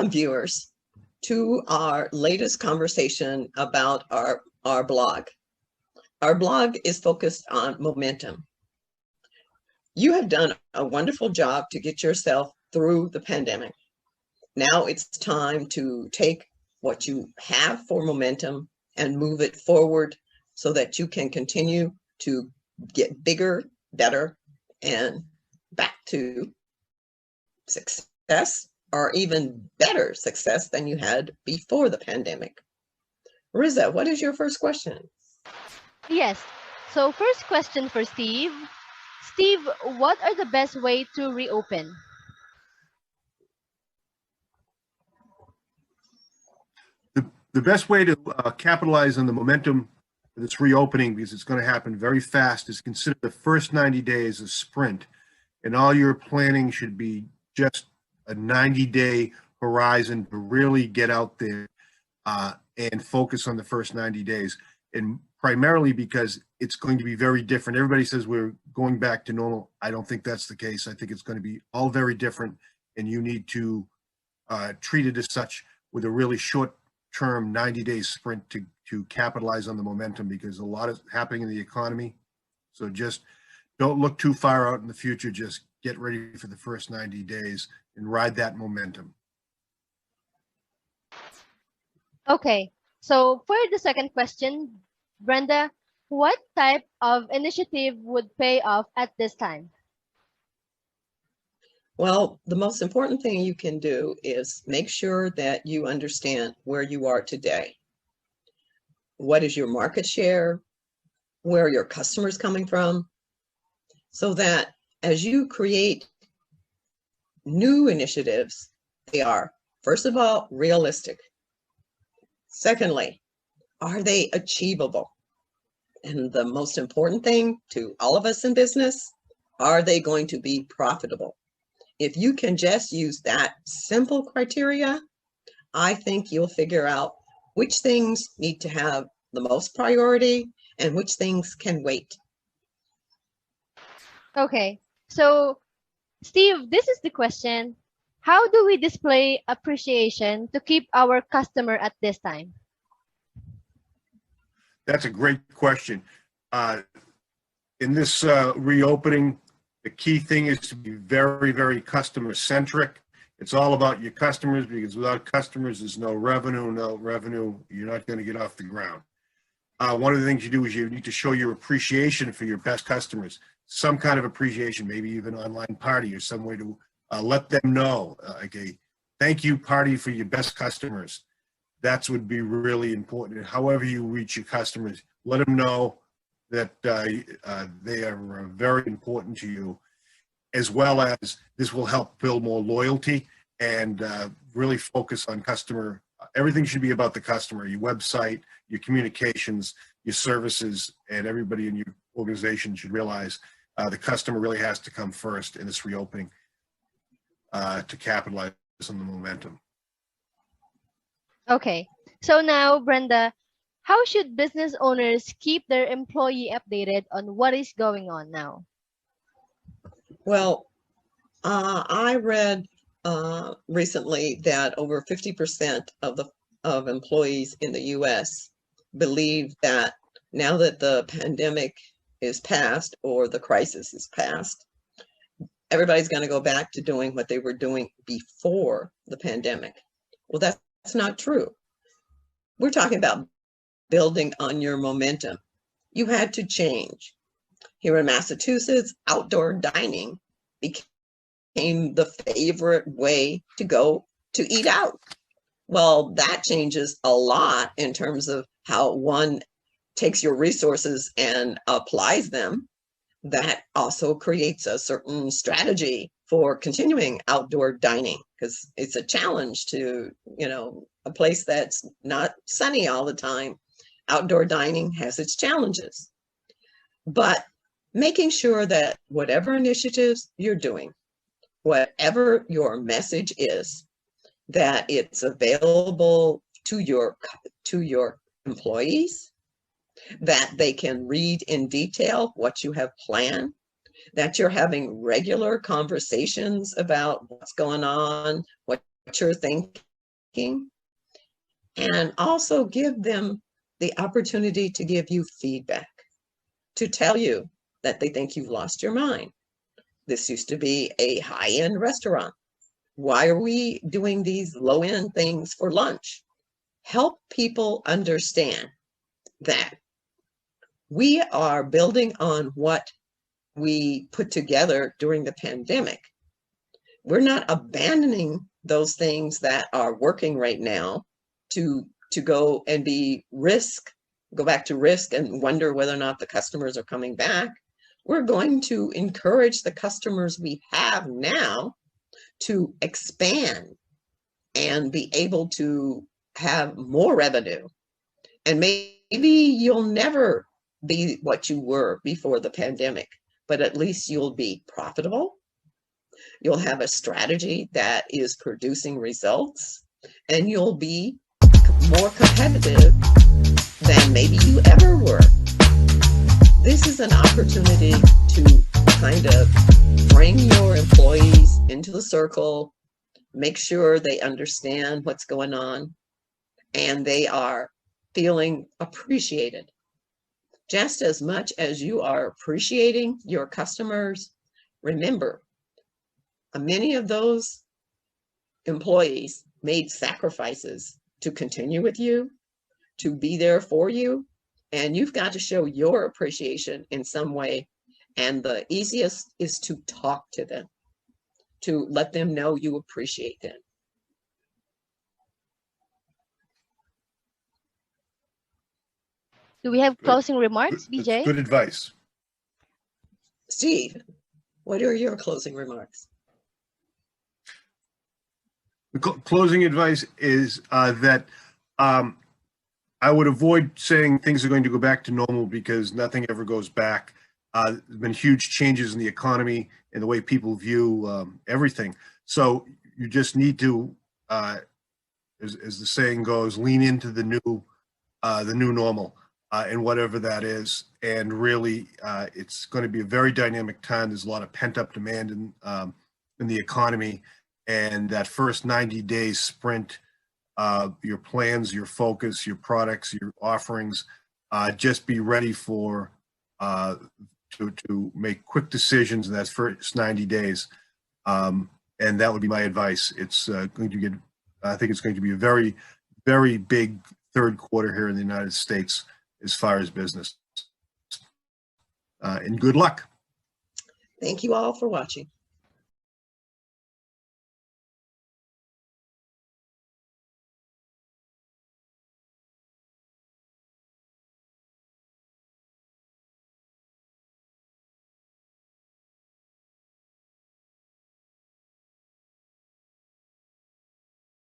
Viewers to our latest conversation about our blog. Our blog is focused on momentum. You have done a wonderful job to get yourself through the pandemic. Now it's time to take what you have for momentum and move it forward so that you can continue to get bigger, better, and back to success, or even better success than you had before the pandemic. Riza, what is your first question? Yes. So first question for Steve. Steve, what are the best way to reopen? The best way to capitalize on the momentum of this reopening, because it's going to happen very fast, is consider the first 90 days a sprint, and all your planning should be just a 90-day horizon to really get out there and focus on the first 90 days. And primarily because it's going to be very different. Everybody says we're going back to normal. I don't think that's the case. I think it's going to be all very different, and you need to treat it as such with a really short-term 90-day sprint to capitalize on the momentum, because a lot is happening in the economy. So just don't look too far out in the future. Just get ready for the first 90 days and ride that momentum. Okay, so for the second question, Brenda, what type of initiative would pay off at this time? Well, the most important thing you can do is make sure that you understand where you are today. What is your market share? Where are your customers coming from? So that as you create new initiatives, they are, first of all, realistic. Secondly, are they achievable? And the most important thing to all of us in business, are they going to be profitable? If you can just use that simple criteria, I think you'll figure out which things need to have the most priority and which things can wait. Okay, so Steve, this is the question. How do we display appreciation to keep our customer at this time? That's a great question. In this reopening, the key thing is to be very, very customer centric. It's all about your customers, because without customers, there's no revenue. No revenue, you're not going to get off the ground. One of the things you do is you need to show your appreciation for your best customers. Some kind of appreciation, maybe even online party or some way to let them know, like a thank you party for your best customers. That would be really important. However you reach your customers, let them know that they are very important to you, as well as this will help build more loyalty and really focus on customer. Everything should be about the customer, your website, your communications, your services, and everybody in your organization should realize the customer really has to come first in this reopening to capitalize on the momentum. Okay, so now, Brenda, how should business owners keep their employee updated on what is going on now? Well, I read recently that over 50% of employees in the U.S. believe that now that the pandemic is past, or the crisis is past, everybody's going to go back to doing what they were doing before the pandemic. Well, that's not true. We're talking about building on your momentum. You had to change. Here in Massachusetts, outdoor dining became the favorite way to go to eat out. Well, that changes a lot in terms of how one takes your resources and applies them. That also creates a certain strategy for continuing outdoor dining, because it's a challenge to, a place that's not sunny all the time. Outdoor dining has its challenges, but making sure that whatever initiatives you're doing, whatever your message is, that it's available to your employees, that they can read in detail what you have planned, that you're having regular conversations about what's going on, what you're thinking, and also give them the opportunity to give you feedback, to tell you that they think you've lost your mind. This used to be a high-end restaurant. Why are we doing these low-end things for lunch? Help people understand that we are building on what we put together during the pandemic. We're not abandoning those things that are working right now to go and go back to risk and wonder whether or not the customers are coming back. We're going to encourage the customers we have now to expand and be able to have more revenue. And maybe you'll never be what you were before the pandemic, but at least you'll be profitable. You'll have a strategy that is producing results, and you'll be more competitive than maybe you ever were. This is an opportunity to kind of bring your employees into the circle, make sure they understand what's going on, and they are feeling appreciated. Just as much as you are appreciating your customers, remember, many of those employees made sacrifices to continue with you, to be there for you, and you've got to show your appreciation in some way. And the easiest is to talk to them, to let them know you appreciate them. Do we have closing remarks, BJ? Good advice. Steve, what are your closing remarks? The closing advice is that I would avoid saying things are going to go back to normal, because nothing ever goes back. There's been huge changes in the economy and the way people view everything. So you just need to, as the saying goes, lean into the new normal, and whatever that is. And really, it's going to be a very dynamic time. There's a lot of pent-up demand in the economy, and that first 90 days sprint, your plans, your focus, your products, your offerings, just be ready for to make quick decisions in that first 90 days. And that would be my advice. It's going to get, I think it's going to be a very, very big third quarter here in the United States as far as business. And good luck. Thank you all for watching.